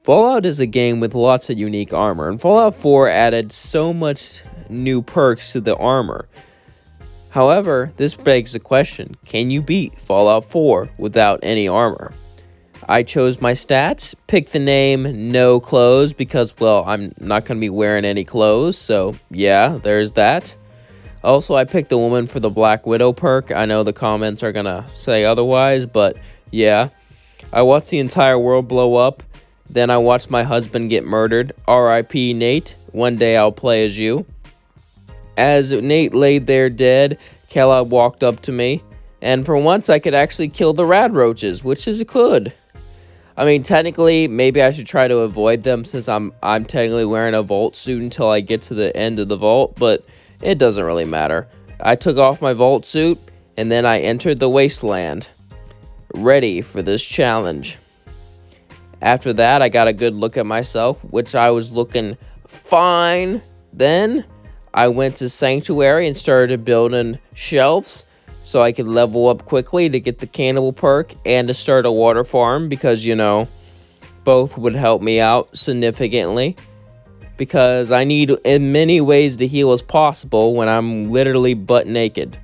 Fallout is a game with lots of unique armor, and Fallout 4 added so much new perks to the armor. However, this begs the question, can you beat Fallout 4 without any armor? I chose my stats, picked the name No Clothes because, well, I'm not going to be wearing any clothes, so yeah, there's that. Also, I picked the woman for the Black Widow perk. I know the comments are going to say otherwise, but yeah. I watched the entire world blow up. Then I watched my husband get murdered. R.I.P. Nate. One day I'll play as you. As Nate laid there dead, Kellogg walked up to me. And for once, I could actually kill the rad roaches, which is good. I mean, technically, maybe I should try to avoid them since I'm technically wearing a vault suit until I get to the end of the vault. But it doesn't really matter. I took off my vault suit, and then I entered the wasteland. Ready for this challenge. After that, I got a good look at myself, which I was looking fine. Then, I went to Sanctuary and started building shelves so I could level up quickly to get the cannibal perk and to start a water farm because, you know, both would help me out significantly because I need in many ways to heal as possible when I'm literally butt naked.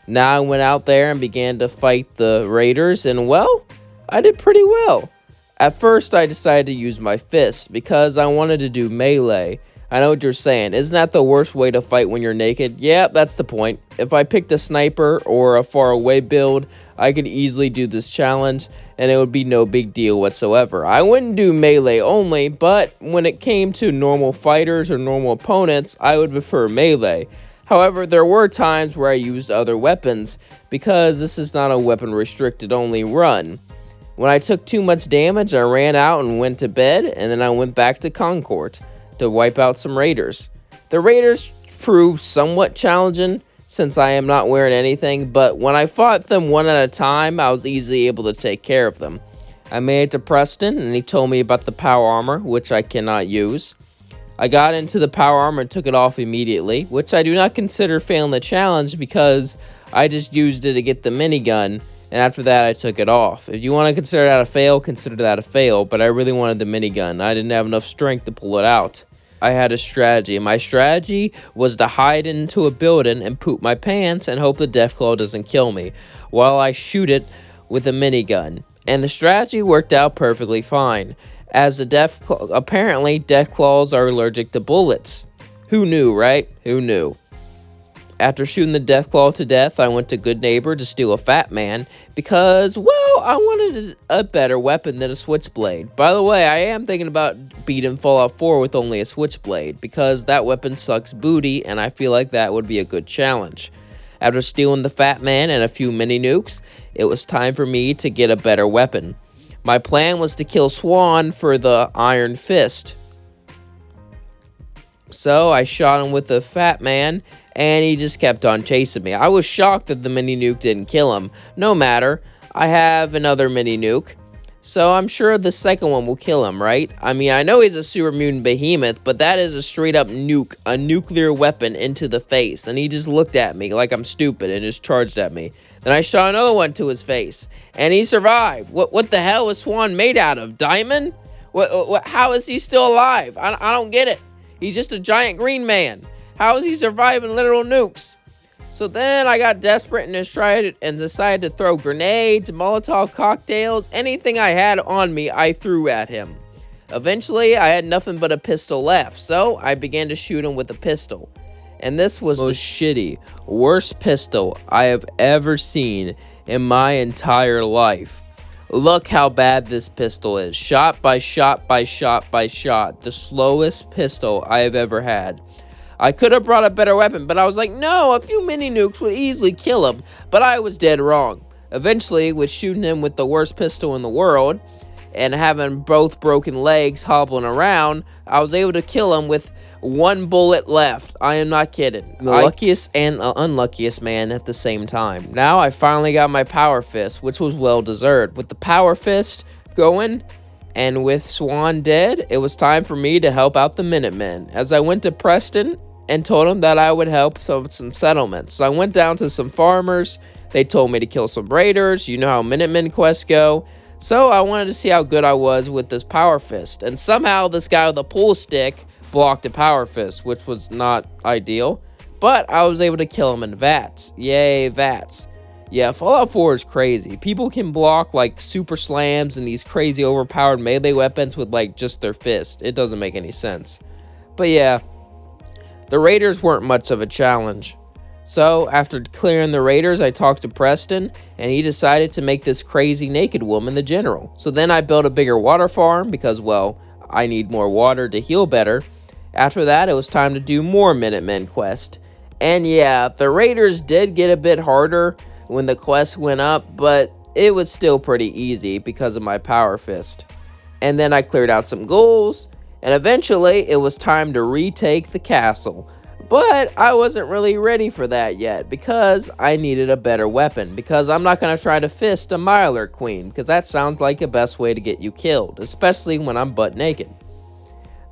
Now I went out there and began to fight the raiders and, well, I did pretty well. At first, I decided to use my fist because I wanted to do melee. I know what you're saying. Isn't that the worst way to fight when you're naked? Yeah, that's the point. If I picked a sniper or a far away build, I could easily do this challenge and it would be no big deal whatsoever. I wouldn't do melee only, but when it came to normal fighters or normal opponents, I would prefer melee. However, there were times where I used other weapons because this is not a weapon restricted only run. When I took too much damage, I ran out and went to bed, and then I went back to Concord to wipe out some raiders. The raiders proved somewhat challenging since I am not wearing anything, but when I fought them one at a time, I was easily able to take care of them. I made it to Preston, and he told me about the power armor, which I cannot use. I got into the power armor and took it off immediately, which I do not consider failing the challenge because I just used it to get the minigun. And after that, I took it off. If you want to consider that a fail, consider that a fail. But I really wanted the minigun. I didn't have enough strength to pull it out. I had a strategy. My strategy was to hide into a building and poop my pants and hope the Deathclaw doesn't kill me while I shoot it with a minigun. And the strategy worked out perfectly fine. As apparently, Deathclaws are allergic to bullets. Who knew, right? Who knew? After shooting the Deathclaw to death, I went to Good Neighbor to steal a Fat Man because, well, I wanted a better weapon than a Switchblade. By the way, I am thinking about beating Fallout 4 with only a Switchblade because that weapon sucks booty and I feel like that would be a good challenge. After stealing the Fat Man and a few mini nukes, it was time for me to get a better weapon. My plan was to kill Swan for the Iron Fist. So I shot him with the Fat Man, and he just kept on chasing me. I was shocked that the mini nuke didn't kill him. No matter, I have another mini nuke, so I'm sure the second one will kill him, right? I mean, I know he's a super mutant behemoth, but that is a straight up nuke, a nuclear weapon into the face. And he just looked at me like I'm stupid and just charged at me. Then I shot another one to his face, and he survived. What the hell is Swan made out of? Diamond? How is he still alive? I don't get it. He's just a giant green man. How is he surviving literal nukes? So then I got desperate and decided to throw grenades, Molotov cocktails, anything I had on me, I threw at him. Eventually, I had nothing but a pistol left, so I began to shoot him with a pistol. And this was the shitty, worst pistol I have ever seen in my entire life. Look how bad this pistol is. Shot by shot by shot by shot. The slowest pistol I have ever had. I could have brought a better weapon, but I was like, no, a few mini nukes would easily kill him. But I was dead wrong. Eventually, with shooting him with the worst pistol in the world, and having both broken legs hobbling around, I was able to kill him with one bullet left. I am not kidding. The luckiest and unluckiest man at the same time. Now I finally got my power fist, which was well deserved. With the power fist going, and with Swan dead, it was time for me to help out the Minutemen. As I went to Preston and told them that I would help some settlements. So I went down to some farmers. They told me to kill some raiders. You know how Minutemen quests go. So I wanted to see how good I was with this power fist, and somehow this guy with a pool stick blocked a power fist, which was not ideal, but I was able to kill him in VATS. Yay, VATS. Yeah, Fallout 4 is crazy. People can block like super slams and these crazy overpowered melee weapons with like just their fist. It doesn't make any sense. But yeah, the raiders weren't much of a challenge. So after clearing the raiders, I talked to Preston, and he decided to make this crazy naked woman the general. So then I built a bigger water farm because, well, I need more water to heal better. After that, it was time to do more Minutemen quest. And yeah, the raiders did get a bit harder when the quest went up, but it was still pretty easy because of my power fist. And then I cleared out some ghouls, and eventually it was time to retake the castle. But I wasn't really ready for that yet because I needed a better weapon, because I'm not going to try to fist a Mirelurk queen, because that sounds like the best way to get you killed, especially when I'm butt naked.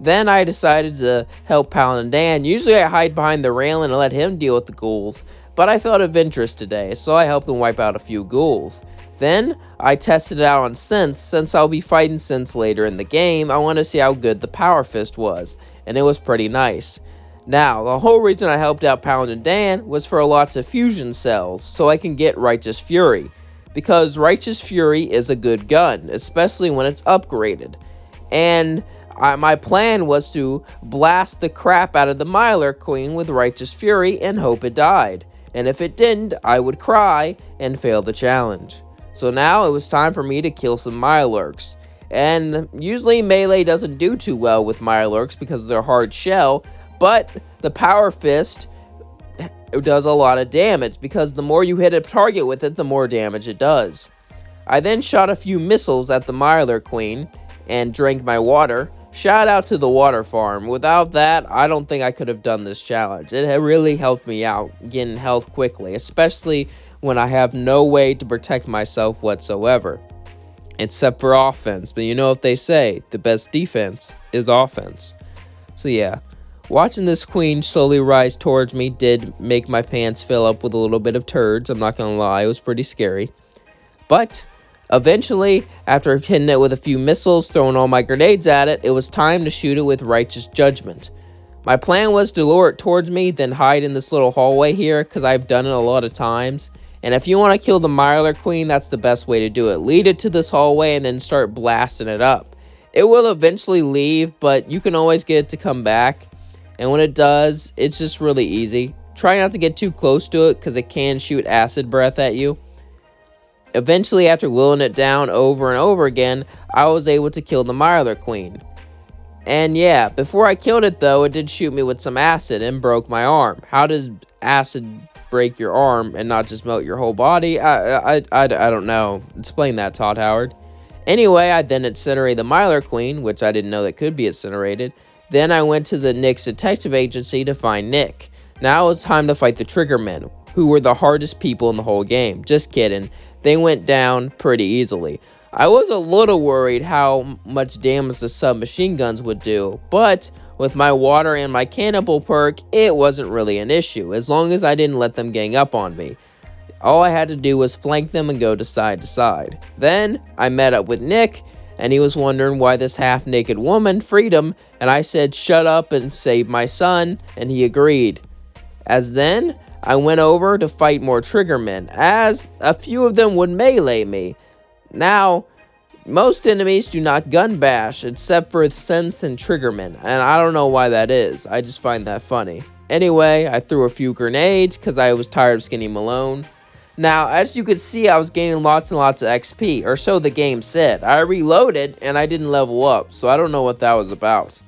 Then I decided to help Paladin Dan. Usually I hide behind the railing and let him deal with the ghouls, but I felt adventurous today, so I helped him wipe out a few ghouls. Then I tested it out on synths. Since I'll be fighting synths later in the game, I want to see how good the power fist was, and it was pretty nice. Now, the whole reason I helped out Paladin Dan was for lots of fusion cells, so I can get Righteous Fury, because Righteous Fury is a good gun, especially when it's upgraded. And my plan was to blast the crap out of the Mirelurk queen with Righteous Fury and hope it died. And if it didn't, I would cry and fail the challenge. So now it was time for me to kill some Mirelurks. And usually melee doesn't do too well with Mirelurks because of their hard shell, but the power fist does a lot of damage because the more you hit a target with it, the more damage it does. I then shot a few missiles at the Mirelurk queen and drank my water. Shout out to the water farm. Without that, I don't think I could have done this challenge. It really helped me out getting health quickly, especially when I have no way to protect myself whatsoever, except for offense. But you know what they say, the best defense is offense. So yeah, watching this queen slowly rise towards me did make my pants fill up with a little bit of turds. I'm not gonna lie, it was pretty scary. But eventually, after hitting it with a few missiles, throwing all my grenades at it, it was time to shoot it with Righteous Judgment. My plan was to lure it towards me, then hide in this little hallway here, because I've done it a lot of times. And if you want to kill the Mirelurk queen, that's the best way to do it. Lead it to this hallway and then start blasting it up. It will eventually leave, but you can always get it to come back. And when it does, it's just really easy. Try not to get too close to it, because it can shoot acid breath at you. Eventually, after willing it down over and over again, I was able to kill the Mirelurk queen. And yeah, before I killed it though, it did shoot me with some acid and broke my arm. How does acid break your arm and not just melt your whole body? I don't know. Explain that, Todd Howard. Anyway, I then incinerated the Mirelurk queen, which I didn't know that could be incinerated. Then I went to the Nick's detective agency to find Nick. Now it was time to fight the Triggermen, who were the hardest people in the whole game. Just kidding. They went down pretty easily. I was a little worried how much damage the submachine guns would do, but with my water and my cannibal perk, it wasn't really an issue, as long as I didn't let them gang up on me. All I had to do was flank them and go to side. Then I met up with Nick, and he was wondering why this half-naked woman freed him, and I said shut up and save my son, and he agreed. As then, I went over to fight more Triggermen, as a few of them would melee me. Now, most enemies do not gun bash, except for synths and Triggermen, and I don't know why that is. I just find that funny. Anyway, I threw a few grenades, because I was tired of Skinny Malone. Now, as you can see, I was gaining lots and lots of XP, or so the game said. I reloaded, and I didn't level up, so I don't know what that was about.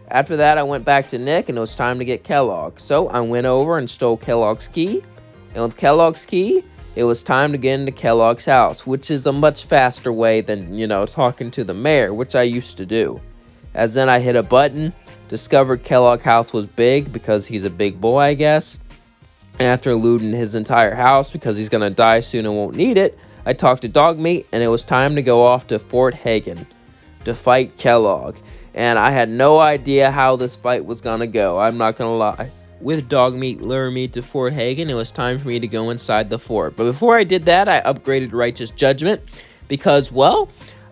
After that, I went back to Nick, and it was time to get Kellogg. So I went over and stole Kellogg's key, and with Kellogg's key, it was time to get into Kellogg's house, which is a much faster way than, talking to the mayor, which I used to do. As then I hit a button, discovered Kellogg house was big, because he's a big boy, I guess. After looting his entire house, because he's gonna die soon and won't need it, I talked to Dogmeat, and it was time to go off to Fort Hagen to fight Kellogg. And I had no idea how this fight was gonna go, I'm not gonna lie. With Dogmeat luring me to Fort Hagen, it was time for me to go inside the fort. But before I did that, I upgraded Righteous Judgment, because, well,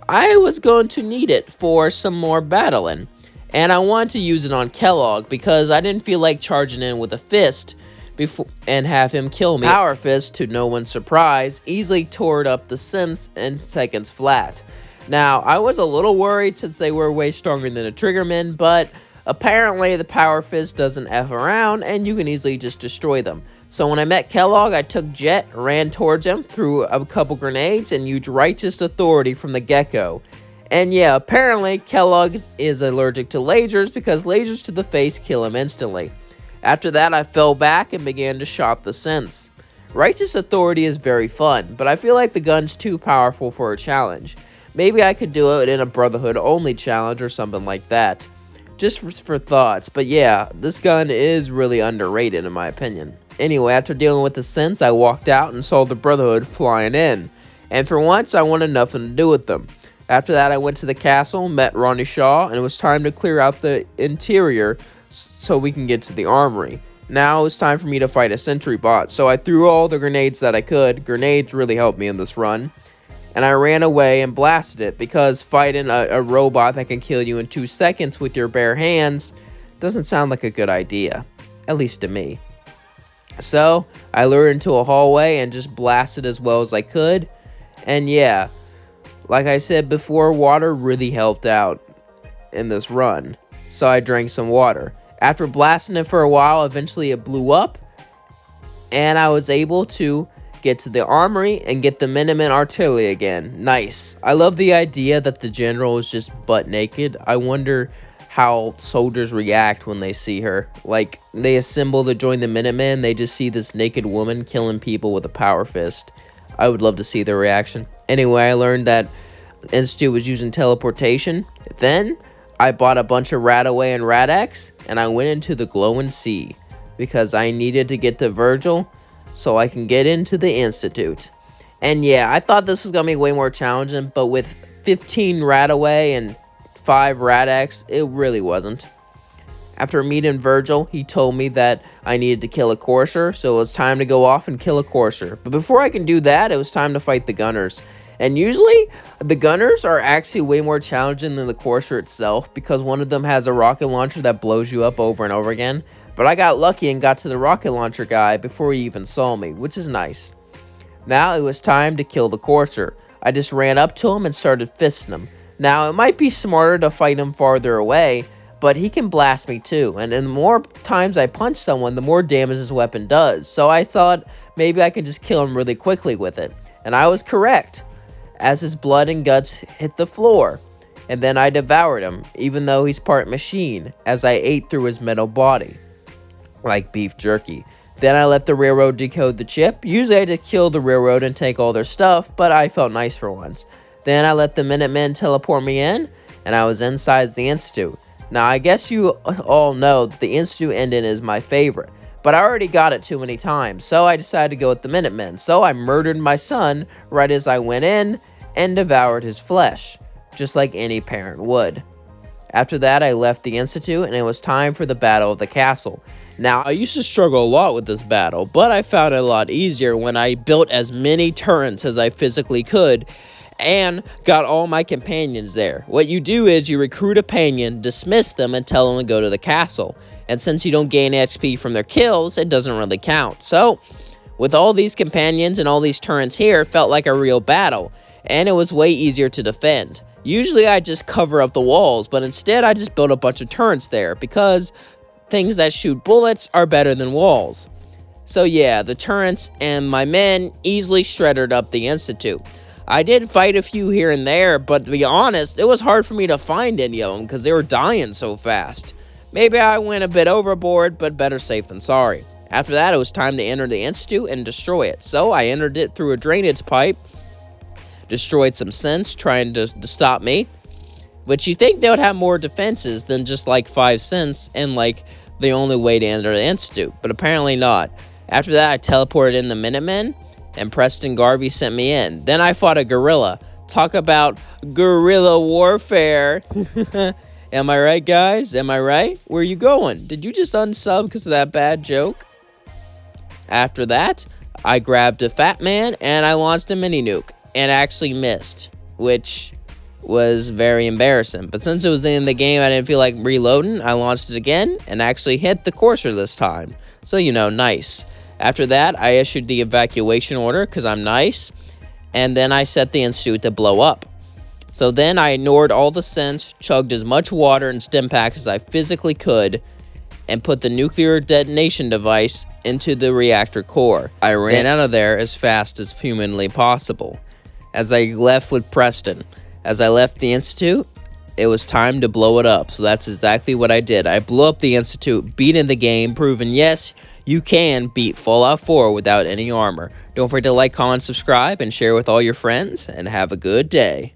I was going to need it for some more battling. And I wanted to use it on Kellogg because I didn't feel like charging in with a fist before and have him kill me. Power Fist, to no one's surprise, easily tore up the synths in seconds flat. Now, I was a little worried since they were way stronger than the Triggermen, but apparently the Power Fist doesn't F around and you can easily just destroy them. So when I met Kellogg, I took Jet, ran towards him, threw a couple grenades, and used Righteous Authority from the get-go. And yeah, apparently Kellogg is allergic to lasers because lasers to the face kill him instantly. After that, I fell back and began to shot the synths. Righteous Authority is very fun, but I feel like the gun's too powerful for a challenge. Maybe I could do it in a Brotherhood only challenge or something like that. Just for thoughts, but yeah, this gun is really underrated in my opinion. Anyway, after dealing with the synths, I walked out and saw the Brotherhood flying in. And for once, I wanted nothing to do with them. After that, I went to the castle, met Ronnie Shaw, and it was time to clear out the interior so we can get to the armory. Now it was time for me to fight a sentry bot, so I threw all the grenades that I could. Grenades really helped me in this run. And I ran away and blasted it, because fighting a robot that can kill you in 2 seconds with your bare hands doesn't sound like a good idea, at least to me. So I lured into a hallway and just blasted as well as I could, and yeah, like I said before, water really helped out in this run, so I drank some water. After blasting it for a while, eventually it blew up, and I was able to get to the armory and get the Minutemen artillery again. Nice. I love the idea that the general is just butt naked. I wonder how soldiers react when they see her. Like, they assemble to join the Minutemen, they just see this naked woman killing people with a power fist. I would love to see their reaction. Anyway, I learned that Institute was using teleportation. Then, I bought a bunch of Radaway and Rad-X, and I went into the glowing sea, because I needed to get to Virgil, so I can get into the Institute. And yeah, I thought this was going to be way more challenging, but with 15 Radaway and 5 Rad-X, it really wasn't. After meeting Virgil, he told me that I needed to kill a Courser, so it was time to go off and kill a Courser. But before I can do that, it was time to fight the Gunners. And usually, the Gunners are actually way more challenging than the Courser itself, because one of them has a rocket launcher that blows you up over and over again. But I got lucky and got to the rocket launcher guy before he even saw me, which is nice. Now it was time to kill the Courser. I just ran up to him and started fisting him. Now, it might be smarter to fight him farther away, but he can blast me too, and the more times I punch someone, the more damage his weapon does. So I thought maybe I could just kill him really quickly with it. And I was correct, as his blood and guts hit the floor. And then I devoured him, even though he's part machine, as I ate through his metal body, like beef jerky. Then I let the railroad decode the chip. Usually I just kill the railroad and take all their stuff, but I felt nice for once. Then I let the Minutemen teleport me in, and I was inside the Institute. Now, I guess you all know that the Institute ending is my favorite, but I already got it too many times, so I decided to go with the Minutemen. So I murdered my son right as I went in and devoured his flesh, just like any parent would. After that, I left the Institute, and it was time for the Battle of the Castle. Now, I used to struggle a lot with this battle, but I found it a lot easier when I built as many turrets as I physically could, and got all my companions there. What you do is you recruit a companion, dismiss them, and tell them to go to the castle. And since you don't gain XP from their kills, it doesn't really count. So, with all these companions and all these turrets here, it felt like a real battle, and it was way easier to defend. Usually I just cover up the walls, but instead I just built a bunch of turrets there, because things that shoot bullets are better than walls. So yeah, the turrets and my men easily shredded up the Institute. I did fight a few here and there, but to be honest, it was hard for me to find any of them because they were dying so fast. Maybe I went a bit overboard, but better safe than sorry. After that, it was time to enter the Institute and destroy it. So I entered it through a drainage pipe, destroyed some synths trying to stop me, which you think they would have more defenses than just like 5 synths and like the only way to enter the Institute, but apparently not. After that, I teleported in the Minutemen, and Preston Garvey sent me in. Then I fought a gorilla. Talk about guerrilla warfare. Am I right, guys? Am I right? Where are you going? Did you just unsub because of that bad joke? After that, I grabbed a fat man and I launched a mini nuke. and actually missed, which was very embarrassing. But since it was the end of the game, I didn't feel like reloading. I launched it again and actually hit the courser this time. So, nice. After that, I issued the evacuation order because I'm nice. And then I set the institute to blow up. So then I ignored all the scents, chugged as much water and stim packs as I physically could, and put the nuclear detonation device into the reactor core. I ran out of there as fast as humanly possible. As I left with Preston. As I left the institute, it was time to blow it up. So that's exactly what I did. I blew up the institute, beating the game, proving yes, you can beat Fallout 4 without any armor. Don't forget to like, comment, subscribe, and share with all your friends, and have a good day.